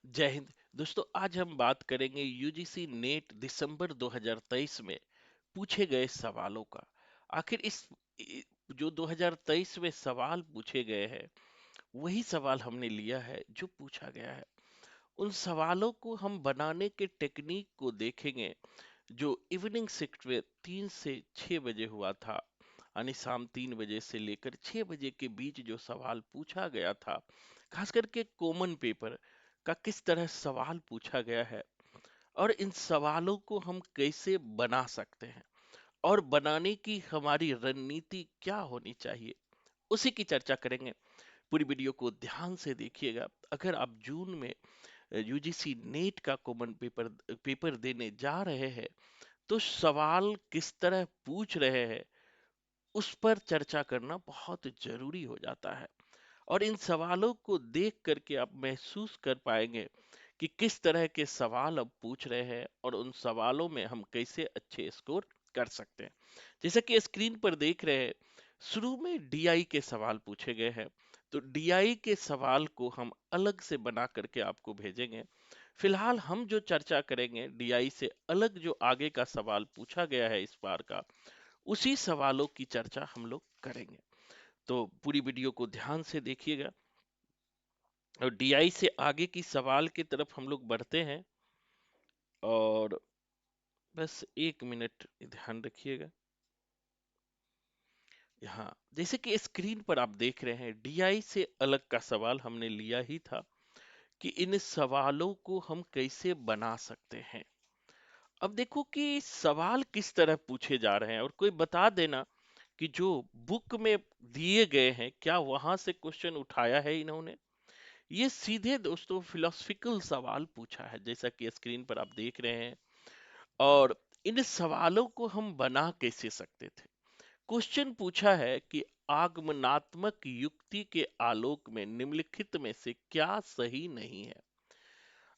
जय हिंद। दोस्तों, आज हम बात करेंगे यूजीसी नेट दिसंबर 2023 में पूछे गए सवालों का। आखिर जो 2023 में सवाल पूछे गए हैं, वही सवाल हमने लिया है जो पूछा गया है। उन सवालों को हम बनाने के टेक्निक को देखेंगे, जो इवनिंग शिफ्ट में 3 से 6 बजे हुआ था, यानी शाम 3 बजे से लेकर 6 बजे के बीच जो सवाल पूछा गया था। खास करके कॉमन पेपर का किस तरह सवाल पूछा गया है और इन सवालों को हम कैसे बना सकते हैं और बनाने की हमारी रणनीति क्या होनी चाहिए, उसी की चर्चा करेंगे। पूरी वीडियो को ध्यान से देखिएगा। अगर आप जून में यूजीसी नेट का कॉमन पेपर देने जा रहे हैं, तो सवाल किस तरह पूछ रहे हैं, उस पर चर्चा करना बहुत जरूरी हो जाता है। और इन सवालों को देख करके आप महसूस कर पाएंगे कि किस तरह के सवाल अब पूछ रहे हैं और उन सवालों में हम कैसे अच्छे स्कोर कर सकते हैं। जैसा कि स्क्रीन पर देख रहे हैं, शुरू में डीआई के सवाल पूछे गए हैं। तो डीआई के सवाल को हम अलग से बना करके आपको भेजेंगे। फिलहाल हम जो चर्चा करेंगे, डीआई से अलग जो आगे का सवाल पूछा गया है इस बार का, उसी सवालों की चर्चा हम लोग करेंगे। तो पूरी वीडियो को ध्यान से देखिएगा और डीआई से आगे की सवाल की तरफ हम लोग बढ़ते हैं। और बस 1 मिनट ध्यान रखिएगा। यहाँ जैसे कि स्क्रीन पर आप देख रहे हैं, डीआई से अलग का सवाल हमने लिया ही था कि इन सवालों को हम कैसे बना सकते हैं। अब देखो कि सवाल किस तरह पूछे जा रहे हैं, और कोई बता देना कि जो बुक में दिए गए हैं, क्या वहां से क्वेश्चन उठाया है इन्होंने। ये सीधे दोस्तों फिलोसफिकल सवाल पूछा है, जैसा कि स्क्रीन पर आप देख रहे हैं। और इन सवालों को हम बना कैसे सकते थे। क्वेश्चन पूछा है कि आगमनात्मक युक्ति के आलोक में निम्नलिखित में से क्या सही नहीं है।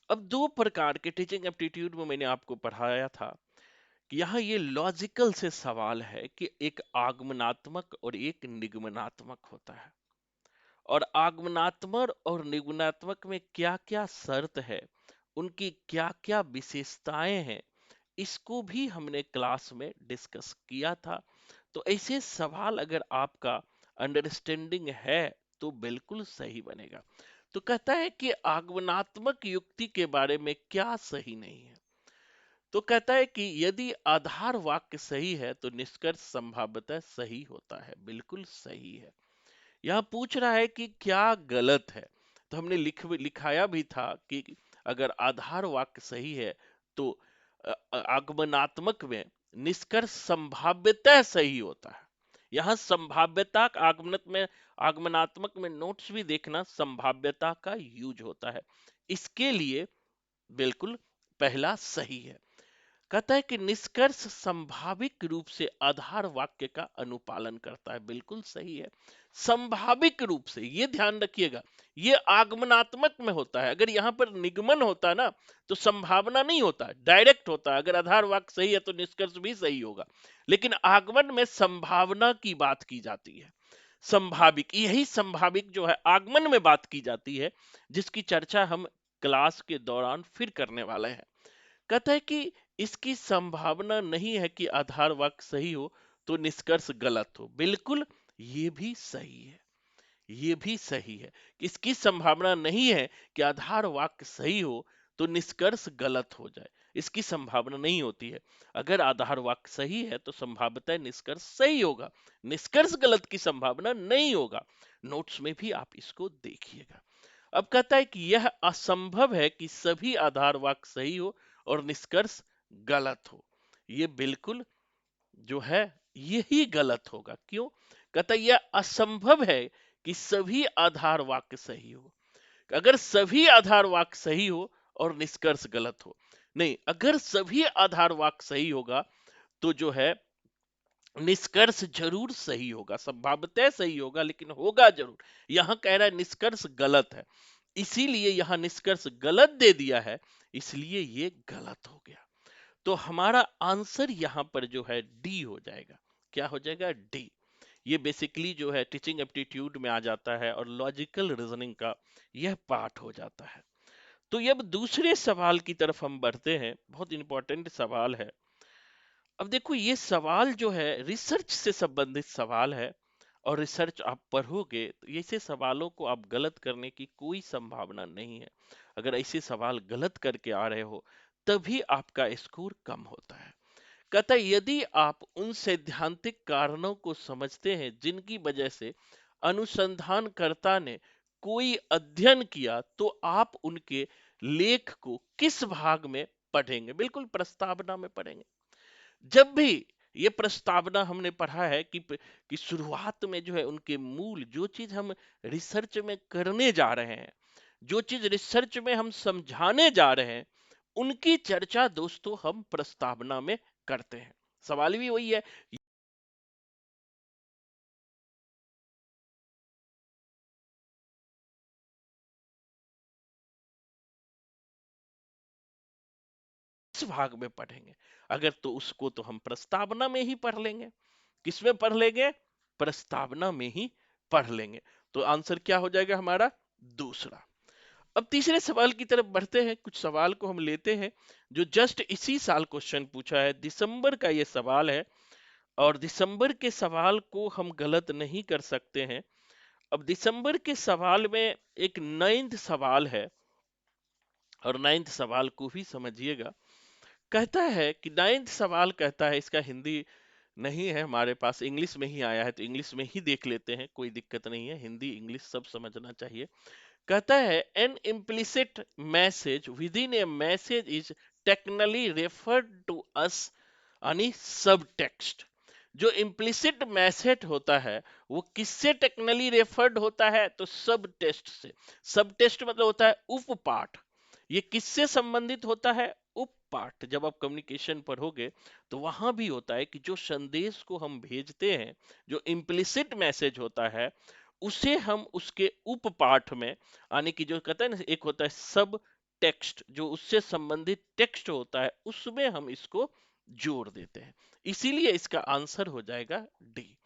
अब दो प्रकार के टीचिंग एप्टीट्यूड में मैंने आपको पढ़ाया था कि यहाँ ये लॉजिकल से सवाल है कि एक आगमनात्मक और एक निगमनात्मक होता है, और आगमनात्मक और निगमनात्मक में क्या क्या शर्त है, उनकी क्या क्या विशेषताएं हैं, इसको भी हमने क्लास में डिस्कस किया था। तो ऐसे सवाल अगर आपका अंडरस्टैंडिंग है, तो बिल्कुल सही बनेगा। तो कहता है कि आगमनात्मक युक्ति के बारे में क्या सही नहीं है। तो कहता है कि यदि आधार वाक्य सही है तो निष्कर्ष संभाव्यतः सही होता है। बिल्कुल सही है। यहाँ पूछ रहा है कि क्या गलत है। तो हमने लिखाया भी था कि अगर आधार वाक्य सही है, तो आगमनात्मक में निष्कर्ष संभाव्यतः सही होता है। यहाँ संभाव्यता आगमनात्मक में नोट्स भी देखना, संभाव्यता का यूज होता है। इसके लिए बिल्कुल पहला सही है। कहता है कि निष्कर्ष संभाविक रूप से आधार वाक्य का अनुपालन करता है। बिल्कुल सही है। संभाविक रूप से, ये ध्यान रखिएगा, ये आगमनात्मक में होता है। अगर यहां पर निगमन होता ना, तो संभावना नहीं होता, डायरेक्ट होता। अगर आधार वाक्य सही है तो निष्कर्ष भी सही होगा। लेकिन आगमन में संभावना की बात की जाती है। संभाविक, यही संभाविक जो है आगमन में बात की जाती है, जिसकी चर्चा हम क्लास के दौरान फिर करने वाले हैं। कहता है कि इसकी संभावना नहीं है कि आधार वाक्य सही हो तो निष्कर्ष गलत हो। बिल्कुल, ये भी सही है। ये भी सही है कि इसकी संभावना नहीं है कि आधार वाक्य सही हो तो निष्कर्ष गलत हो जाए। इसकी संभावना नहीं होती है। अगर आधार वाक्य सही है तो संभावतः निष्कर्ष सही होगा, निष्कर्ष गलत की संभावना नहीं होगा। नोट्स में भी आप इसको देखिएगा। अब कहता है कि यह असंभव है कि सभी आधार वाक्य सही हो और निष्कर्ष गलत हो। ये बिल्कुल जो है, यही गलत होगा। क्यों? कहता है यह असंभव है कि सभी आधार वाक्य सही हो। अगर सभी आधार वाक्य सही हो और निष्कर्ष गलत हो, नहीं, अगर सभी आधार वाक्य सही होगा तो जो है निष्कर्ष जरूर सही होगा, संभावतः सही होगा, लेकिन होगा जरूर। यहां कह रहा है निष्कर्ष गलत है, इसीलिए यहां निष्कर्ष गलत दे दिया है, इसलिए ये गलत हो गया। तो हमारा आंसर यहां पर जो है डी हो जाएगा। क्या हो जाएगा? डी। ये बेसिकली जो है टीचिंग एप्टीट्यूड में आ जाता है और लॉजिकल रीजनिंग का यह पार्ट हो जाता है। तो ये अब दूसरे सवाल की तरफ हम बढ़ते हैं, बहुत इंपॉर्टेंट सवाल है। अब देखो ये सवाल जो है रिसर्च से संबंधित सवाल है, और रिसर्च आप पढ़ोगे तो ऐसे सवालों को आप गलत करने की कोई संभावना नहीं है। अगर ऐसे सवाल गलत करके आ रहे हो तभी आपका स्कोर कम होता है। कहता है यदि आप उन सैद्धांतिक कारणों को समझते हैं जिनकी वजह से अनुसंधानकर्ता ने कोई अध्ययन किया, तो आप उनके लेख को किस भाग में पढ़ेंगे? बिल्कुल प्रस्तावना में पढ़ेंगे। जब भी ये प्रस्तावना हमने पढ़ा है कि शुरुआत में जो है उनके मूल जो चीज हम रिसर्च में करने जा रहे हैं, जो चीज रिसर्च में हम समझाने जा रहे हैं, उनकी चर्चा दोस्तों हम प्रस्तावना में करते हैं। सवाल भी वही है, इस भाग में पढ़ेंगे। अगर तो उसको तो हम प्रस्तावना में ही पढ़ लेंगे। किसमें पढ़ लेंगे? प्रस्तावना में ही पढ़ लेंगे। तो आंसर क्या हो जाएगा हमारा? दूसरा। अब तीसरे सवाल की तरफ बढ़ते हैं। कुछ सवाल को हम लेते हैं जो जस्ट इसी साल क्वेश्चन पूछा है, दिसंबर का ये सवाल है, और दिसंबर के सवाल को हम गलत नहीं कर सकते हैं। अब दिसंबर के सवाल में एक नाइन्थ सवाल है, और नाइन्थ सवाल को भी समझिएगा। कहता है कि नाइन्थ सवाल कहता है, इसका हिंदी नहीं है हमारे पास, इंग्लिश में ही आया है, तो इंग्लिश में ही देख लेते हैं, कोई दिक्कत नहीं है, हिंदी इंग्लिश सब समझना चाहिए। कहता है an implicit message within a message is technically referred to us यानी सब टेक्स्ट। जो इम्प्लिसिट मैसेज होता है वो किससे टेक्निकली रेफर्ड होता है? तो सब टेस्ट से। सब टेस्ट मतलब होता है उप पाठ। ये किससे संबंधित होता है? उप पाठ। जब आप कम्युनिकेशन पढ़ोगे तो वहां भी होता है कि जो संदेश को हम भेजते हैं, जो इम्प्लिसिट मैसेज होता है, उसे हम उसके उप पाठ में, यानी कि जो कहते हैं ना, एक होता है सब टेक्स्ट, जो उससे संबंधित टेक्स्ट होता है, उसमें हम इसको जोड़ देते हैं। इसीलिए इसका आंसर हो जाएगा डी।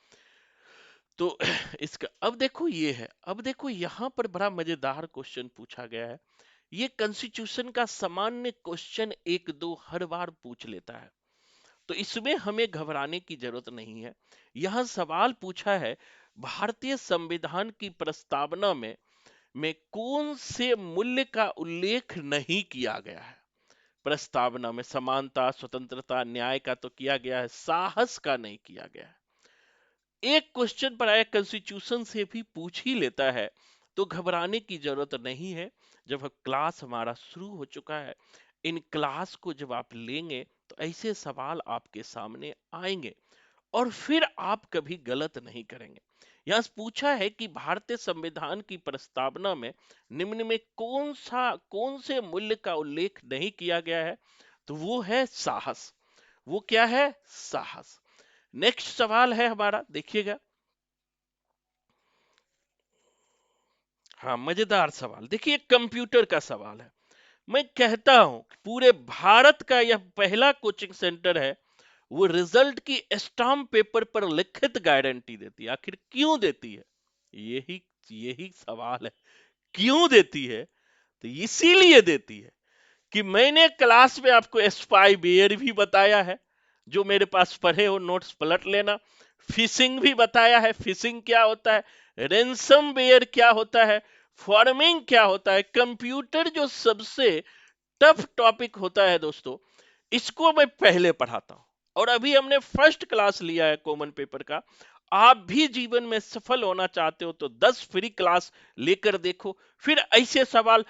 तो इसका अब देखो ये है, अब देखो यहां पर बड़ा मजेदार क्वेश्चन पूछा गया है। ये कॉन्स्टिट्यूशन का सामान्य क्वेश्चन एक दो हर बार पूछ लेता है, तो इसमें हमें घबराने की जरूरत नहीं है। यहां सवाल पूछा है भारतीय संविधान की प्रस्तावना में कौन से मूल्य का उल्लेख नहीं किया गया है? प्रस्तावना में समानता, स्वतंत्रता, न्याय का तो किया गया है, साहस का नहीं किया गया है। एक क्वेश्चन पर आया कॉन्स्टिट्यूशन से भी पूछ ही लेता है, तो घबराने की जरूरत नहीं है। जब क्लास हमारा शुरू हो चुका है, इन क्लास को जब आप लेंगे तो ऐसे सवाल आपके सामने आएंगे, और फिर आप कभी गलत नहीं करेंगे। यहां पूछा है कि भारतीय संविधान की प्रस्तावना में निम्न में कौन से मूल्य का उल्लेख नहीं किया गया है? तो वो है साहस। वो क्या है? साहस। नेक्स्ट सवाल है हमारा, देखिएगा। हाँ, मजेदार सवाल। देखिए कंप्यूटर का सवाल है। मैं कहता हूं कि पूरे भारत का यह पहला कोचिंग सेंटर है वो रिजल्ट की स्टाम्प पेपर पर लिखित गारंटी देती है। आखिर क्यों देती है? यही यही सवाल है। क्यों देती है? तो इसीलिए देती है कि मैंने क्लास में आपको स्पाईवेयर भी बताया है, जो मेरे पास पढ़े हो नोट्स पलट लेना। फिशिंग भी बताया है, फिशिंग क्या होता है, रेंसमवेयर क्या होता है, फॉर्मिंग क्या होता है। कंप्यूटर जो सबसे टफ टॉपिक होता है दोस्तों, इसको मैं पहले पढ़ाता हूं, और अभी हमने फर्स्ट क्लास लिया है कॉमन पेपर का। आप भी जीवन में सफल होना चाहते हो तो 10 फ्री क्लास लेकर देखो, फिर ऐसे सवाल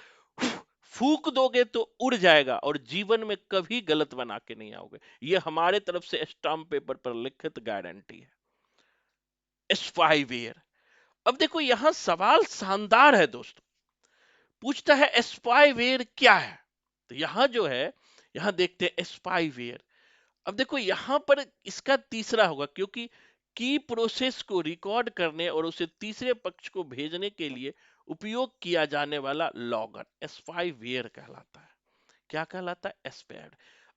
फूक दोगे तो उड़ जाएगा, और जीवन में कभी गलत बना के नहीं आओगे। ये हमारे तरफ से स्टाम्प पेपर पर लिखित गारंटी है। स्पाईवेयर। अब देखो यहां सवाल शानदार है दोस्तों। पूछता है स्पाईवेयर क्या है? तो यहां जो है, यहां देखते हैं स्पाईवेयर। अब देखो यहां पर इसका तीसरा होगा, क्योंकि की प्रोसेस को रिकॉर्ड करने और उसे तीसरे पक्ष को भेजने के लिए उपयोग किया जाने वाला लॉगर स्पाईवेयर कहलाता है। क्या कहलाता है? स्पैड।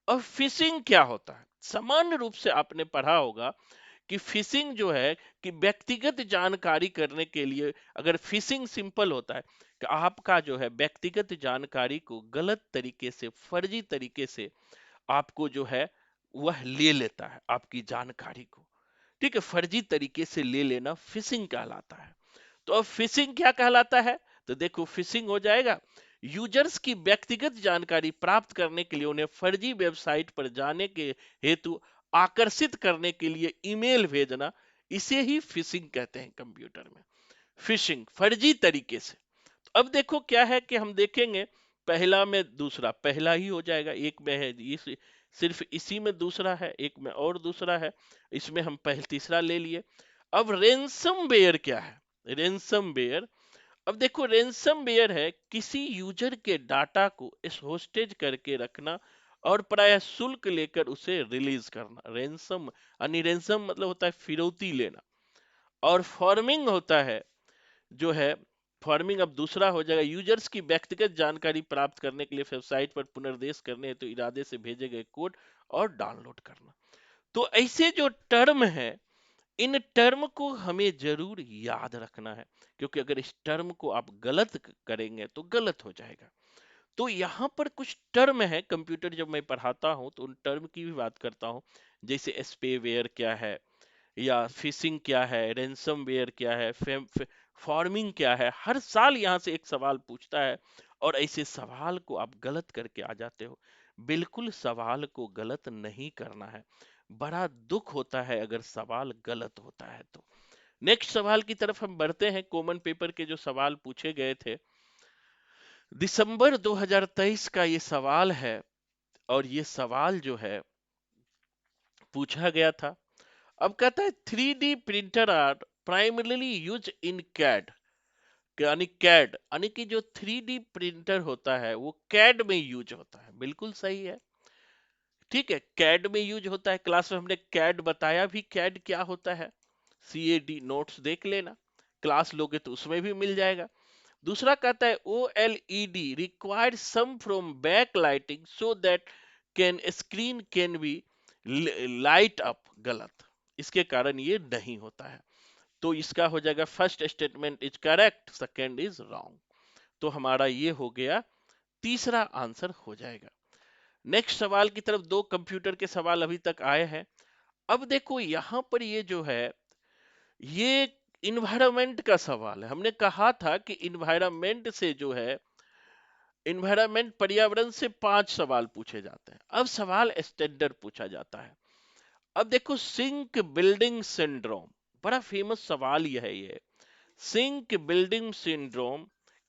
और फिशिंग क्या होता है? सामान्य रूप से आपने पढ़ा होगा कि फिशिंग जो है कि व्यक्तिगत जानकारी करने के लिए, अगर फिशिंग सिंपल होता है कि आपका जो है व्यक्तिगत जानकारी को गलत तरीके से, फर्जी तरीके से आपको जो है वह ले लेता है आपकी जानकारी को। ठीक है, फर्जी तरीके से ले लेना फिशिंग कहलाता है। तो अब फिशिंग क्या कहलाता है? तो देखो, फिशिंग हो जाएगा यूजर्स की व्यक्तिगत जानकारी प्राप्त करने के लिए उन्हें फर्जी वेबसाइट पर जाने के हेतु आकर्षित करने के लिए ईमेल भेजना। इसे ही फिशिंग कहते हैं कंप्यूटर में। फिशिंग फर्जी तरीके से। तो अब देखो क्या है कि हम देखेंगे, पहला में दूसरा पहला ही हो जाएगा, एक में है इस, सिर्फ इसी में दूसरा है, एक में और दूसरा है, इसमें हम पहले तीसरा ले लिए। अब रेंसमवेयर क्या है? रेंसमवेयर, अब देखो रेंसमवेयर है किसी यूजर के डाटा को होस्टेज करके रखना और प्राय शुल्क लेकर उसे रिलीज करना। रेंसम यानी रेंसम मतलब होता है फिरौती लेना। और फॉर्मिंग होता है जो है, फॉर्मिंग अब दूसरा हो जाएगा यूजर्स की व्यक्तिगत जानकारी प्राप्त करने के लिए वेबसाइट पर पुनर्देश करने हेतु इरादे से भेजे गए कोड और डाउनलोड करना। तो ऐसे जो टर्म है, इन टर्म को हमें जरूर याद रखना है, क्योंकि अगर इस टर्म को आप गलत करेंगे तो गलत हो जाएगा। तो यहाँ पर कुछ टर्म है, कंप्यूटर जब मैं पढ़ाता हूँ तो उन टर्म की भी बात करता हूँ, जैसे स्पेवेयर क्या है, या फिशिंग क्या है, रेंसमवेयर क्या है, फॉर्मिंग क्या है। हर साल यहाँ से एक सवाल पूछता है और ऐसे सवाल को आप गलत करके आ जाते हो। बिल्कुल सवाल को गलत नहीं करना है, बड़ा दुख होता है अगर सवाल गलत होता है तो। नेक्स्ट सवाल की तरफ हम बढ़ते हैं। कॉमन पेपर के जो सवाल पूछे गए थे, दिसंबर 2023 का ये सवाल है, और ये सवाल जो है पूछा गया था। अब कहता है 3D printer are primarily use in CAD, यानी कैड यानी कि जो 3D प्रिंटर होता है वो कैड में यूज होता है। बिल्कुल सही है, ठीक है, कैड में यूज होता है। क्लास में हमने कैड बताया भी, कैड क्या होता है, CAD नोट्स देख लेना, क्लास लोगे तो उसमें भी मिल जाएगा। दूसरा कहता है OLED required some from back lighting so that can screen can be light up. गलत, इसके कारण ये नहीं होता है। तो इसका हो जाएगा first statement is correct, second is wrong. तो हमारा ये हो गया, तीसरा आंसर हो जाएगा। नेक्स्ट सवाल की तरफ, दो कंप्यूटर के सवाल अभी तक आए हैं। अब देखो यहां पर ये जो है, ये इन्वायरमेंट का सवाल है। हमने कहा था कि इन्वायरमेंट से जो है, इन्वायरमेंट पर्यावरण से 5 सवाल पूछे जाते हैं। अब सवाल स्टैंडर्ड पूछा जाता है। अब देखो, सिंक बिल्डिंग सिंड्रोम, बड़ा फेमस सवाल यह है ये। सिंक बिल्डिंग सिंड्रोम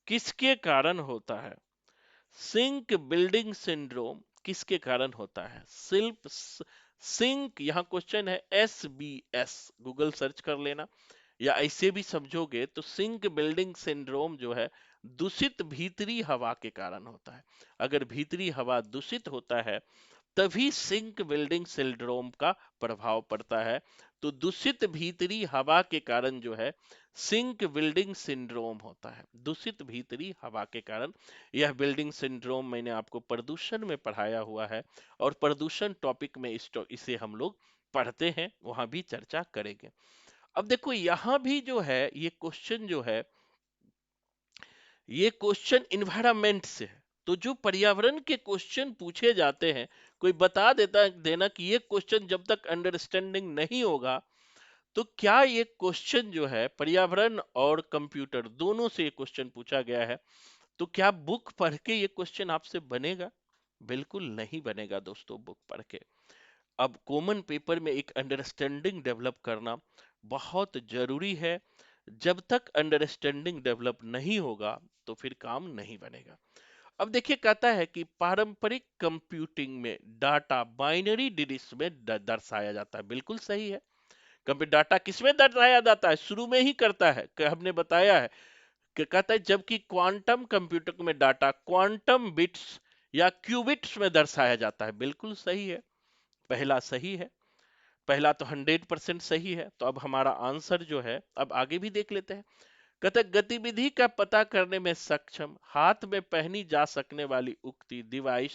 किसके कारण होता है? सिंक बिल्डिंग सिंड्रोम किसके कारण होता है? सिल्प सिंक, यहां क्वेश्चन है SBS, गूगल सर्च कर लेना, या ऐसे भी समझोगे तो सिंक बिल्डिंग सिंड्रोम जो है दूषित भीतरी हवा के कारण होता है। अगर भीतरी हवा दूषित होता है तभी सिंक बिल्डिंग सिंड्रोम का प्रभाव पड़ता है। तो दूषित भीतरी हवा के कारण जो है सिंक बिल्डिंग सिंड्रोम होता है, दूषित भीतरी हवा के कारण। यह बिल्डिंग सिंड्रोम मैंने आपको प्रदूषण में पढ़ाया हुआ है, और प्रदूषण टॉपिक में इसे हम लोग पढ़ते हैं, वहां भी चर्चा करेंगे। अब देखो यहां भी जो है ये क्वेश्चन जो है, ये क्वेश्चन इन्वायरमेंट से है। तो जो पर्यावरण के क्वेश्चन पूछे जाते हैं, कोई बता देना कि ये क्वेश्चन जब तक अंडरस्टैंडिंग नहीं होगा, तो क्या ये क्वेश्चन जो है पर्यावरण और कंप्यूटर दोनों से ये क्वेश्चन पूछा गया है, तो क्या बुक पढ़ के ये क्वेश्चन आपसे बनेगा? बिल्कुल नहीं बनेगा दोस्तों, बुक पढ़ के। अब कॉमन पेपर में एक अंडरस्टैंडिंग डेवलप करना बहुत जरूरी है। जब तक अंडरस्टैंडिंग डेवलप नहीं होगा तो फिर काम नहीं बनेगा। अब देखिए, कहता है कि पारंपरिक कंप्यूटिंग में डाटा बाइनरी डिजिट्स में दर्शाया जाता है। बिल्कुल सही है, कंप्यूटर डाटा किसमें दर्शाया जाता है? शुरू में ही करता है कि हमने बताया है कि कहता है, जबकि क्वांटम कंप्यूटर में डाटा क्वांटम बिट्स या क्यूबिट्स में दर्शाया जाता है। बिल्कुल सही है, पहला सही है, पहला तो 100% सही है। तो अब हमारा आंसर जो है, अब आगे भी देख लेते हैं। कहते हैं, गतिविधि का पता करने में सक्षम हाथ में पहनी जा सकने वाली उक्ति डिवाइस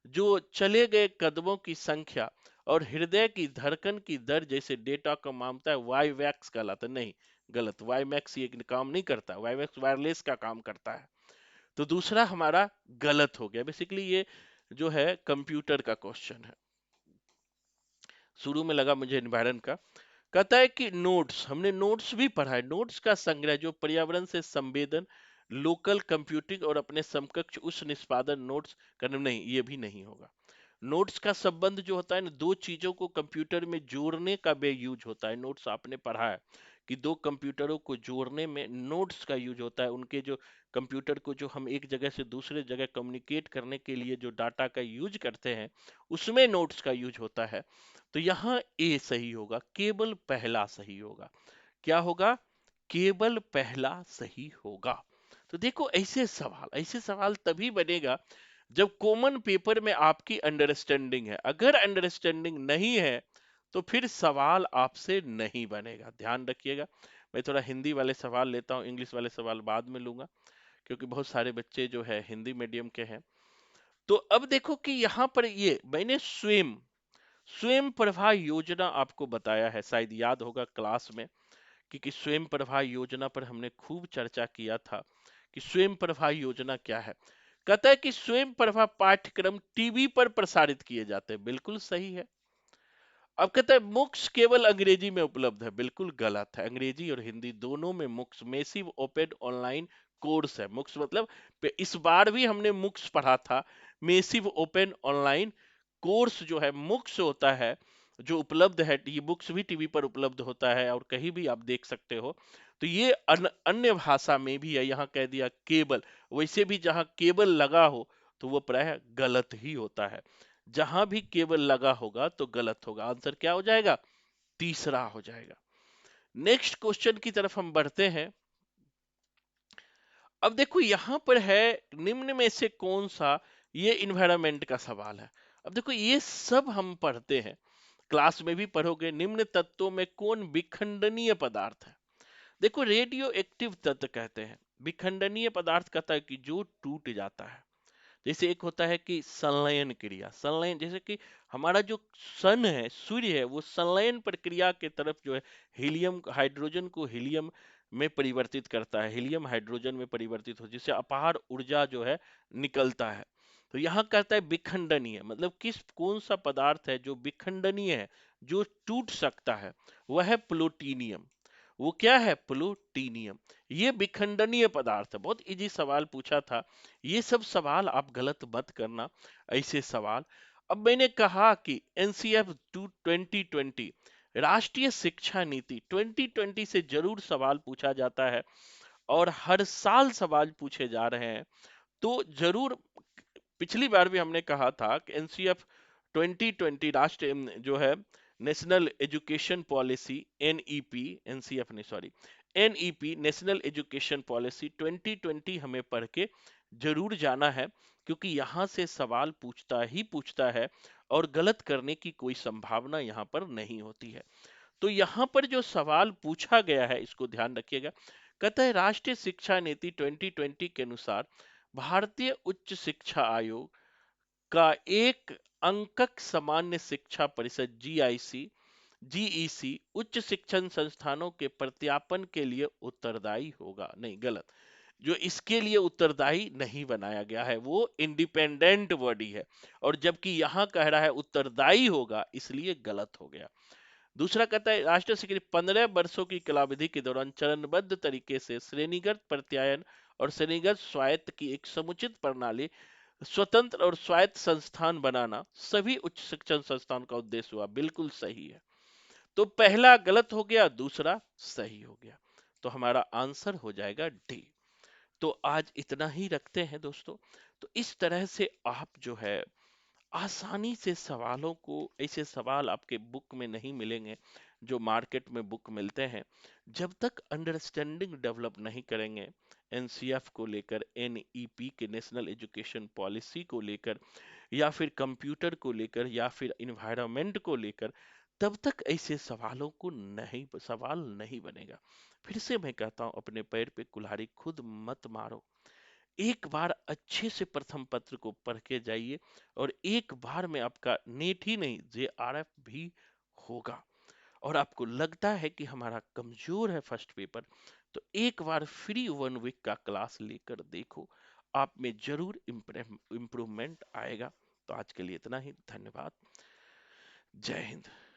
जो चले गए कदमों की संख्या और हृदय की धड़कन की दर जैसे डेटा को मापता है वाई वैक्स कहलाता है। नहीं, गलत, वाई मैक्स ये काम नहीं करता, वाई मैक्स वायरलेस का काम करता है। तो दूसरा हमारा गलत हो गया। बेसिकली ये जो है कंप्यूटर का क्वेश्चन है। शुरू में लगा मुझे एनवायरन का। कहता है कि नोड्स, हमने नोड्स भी पढ़ा है, नोड्स का संग्रह जो पर्यावरण से संवेदन, लोकल कंप्यूटिंग और अपने समकक्ष उस निष्पादन नोड्स करने, नहीं ये भी नहीं होगा। नोट्स का संबंध जो होता है ना, दो चीजों को कंप्यूटर में जोड़ने का बे यूज होता है। नोट्स आपने पढ़ा है कि दो कंप्यूटरों को जोड़ने में नोट्स का यूज होता है। उनके जो कंप्यूटर को जो हम एक जगह से दूसरे जगह कम्युनिकेट करने के लिए जो डाटा का यूज करते हैं, उसमें नोट्स का यूज होता है। तो यहाँ ए सही होगा, केवल पहला सही होगा। क्या होगा? केवल पहला सही होगा। तो देखो ऐसे सवाल तभी बनेगा जब कॉमन पेपर में आपकी अंडरस्टैंडिंग है। अगर अंडरस्टैंडिंग नहीं है तो फिर सवाल आपसे नहीं बनेगा, ध्यान रखिएगा। मैं थोड़ा हिंदी वाले सवाल लेता हूँ, इंग्लिश वाले सवाल बाद में लूंगा, क्योंकि बहुत सारे बच्चे जो है हिंदी मीडियम के हैं। तो अब देखो कि यहाँ पर ये मैंने स्वयं स्वयं प्रभा योजना आपको बताया है, शायद याद होगा क्लास में, क्योंकि स्वयं प्रभा योजना पर हमने खूब चर्चा किया था कि स्वयं प्रभा योजना क्या है। कहता है कि स्वयं प्रभा पाठ्यक्रम टीवी पर प्रसारित किए जाते हैं, बिल्कुल सही है। अब कहता है मुक्स केवल अंग्रेजी में उपलब्ध है, बिल्कुल गलत है। अंग्रेजी और हिंदी दोनों में मुक्स मेसिव ओपन ऑनलाइन कोर्स है। मुक्स मतलब इस बार भी हमने मुक्स पढ़ा था, मेसिव ओपन ऑनलाइन कोर्स जो है मुक्स होता है, जो उपलब्ध है। ये बुक्स भी टीवी पर उपलब्ध होता है और कहीं भी आप देख सकते हो। तो ये अन्य भाषा में भी है। यहाँ कह दिया केबल, वैसे भी जहाँ केबल लगा हो तो वो प्राय गलत ही होता है। जहां भी केबल लगा होगा तो गलत होगा। आंसर क्या हो जाएगा? तीसरा हो जाएगा। नेक्स्ट क्वेश्चन की तरफ हम बढ़ते हैं। अब देखो यहां पर है, निम्न में से कौन सा, ये इन्वायरमेंट का सवाल है। अब देखो ये सब हम पढ़ते हैं, क्लास में भी पढ़ोगे। निम्न तत्वों में कौन विखंडनीय पदार्थ है? देखो रेडियो एक्टिव तत्व कहते हैं, विखंडनीय पदार्थ कहता है कि जो टूट जाता है। जैसे एक होता है कि संलयन क्रिया, संलयन जैसे कि हमारा जो सन है, सूर्य है, वो संलयन प्रक्रिया के तरफ जो है हीलियम हाइड्रोजन को हीलियम में परिवर्तित करता है, हीलियम हाइड्रोजन में परिवर्तित हो, जिससे अपार ऊर्जा जो है निकलता है। तो यहाँ कहता है विखंडनीय, मतलब किस कौन सा पदार्थ है जो विखंडनीय है, जो टूट सकता है, वह है प्लूटोनियम। वो क्या है? प्लूटोनियम। ये विखंडनीय पदार्थ है। बहुत इजी सवाल पूछा था। ये सब सवाल आप गलत मत करना, ऐसे सवाल। अब मैंने कहा कि एनसीएफ 2020 राष्ट्रीय शिक्षा नीति 2020 से जरूर सवाल पूछा जाता है और हर साल सवाल पूछे जा रहे हैं। तो जरूर, पिछली बार भी हमने कहा था कि एनसीएफ 2020 राष्ट्रीय जो है national education policy, NEP, NCF नहीं sorry, NEP national education policy 2020 हमें पढ़ के जरूर जाना है, क्योंकि यहां से सवाल पूछता है और गलत करने की कोई संभावना यहां पर नहीं होती है। तो यहां पर जो सवाल पूछा गया है इसको ध्यान रखिएगा। कहता है राष्ट्रीय शिक्षा नीति 2020 के अनुसार भारतीय उच्च शिक्षा आयोग का एक अंकक सामान्य शिक्षा परिषद जीआईसी जीईसी उच्च शिक्षण संस्थानों के प्रत्यापन के लिए उत्तरदायी होगा। नहीं, गलत। जो इसके लिए उत्तरदायी नहीं बनाया गया है, वो इंडिपेंडेंट बॉडी है, और जबकि यहां कह रहा है उत्तरदायी होगा, इसलिए गलत हो गया। दूसरा कहता है राष्ट्रीय शिक्षा 15 वर्षों की कालावधि के दौरान चरणबद्ध तरीके से श्रेणीगत प्रत्यायन और श्रेणीगत स्वायत्त की एक समुचित प्रणाली, स्वतंत्र और स्वायत्त संस्थान बनाना सभी उच्च शिक्षण संस्थान का उद्देश्य हुआ। बिल्कुल सही है। तो पहला गलत हो गया, दूसरा सही हो गया। तो हमारा आंसर हो जाएगा डी। तो आज इतना ही रखते हैं दोस्तों। तो इस तरह से आप जो है आसानी से सवालों को, ऐसे सवाल आपके बुक में नहीं मिलेंगे जो मार्केट में बुक मिलते हैं। जब तक अंडरस्टैंडिंग डेवलप नहीं करेंगे एनसीएफ को लेकर, एनईपी के नेशनल एजुकेशन पॉलिसी को लेकर, या फिर कंप्यूटर को लेकर, या फिर इन्वायरमेंट को लेकर, तब तक ऐसे सवालों को नहीं सवाल नहीं बनेगा। फिर से मैं कहता हूं, अपने पैर पे कुल्हाड़ी खुद मत मारो। एक बार अच्छे से प्रथम पत्र को पढ़ के जाइए और एक बार में आपका नेट ही नहीं जेआरएफ भी होगा। और आपको लगता है कि हमारा कमजोर है फर्स्ट पेपर, तो एक बार फ्री 1 वीक का क्लास लेकर देखो, आप में जरूर इम्प्रूवमेंट आएगा। तो आज के लिए इतना ही, धन्यवाद। जय हिंद।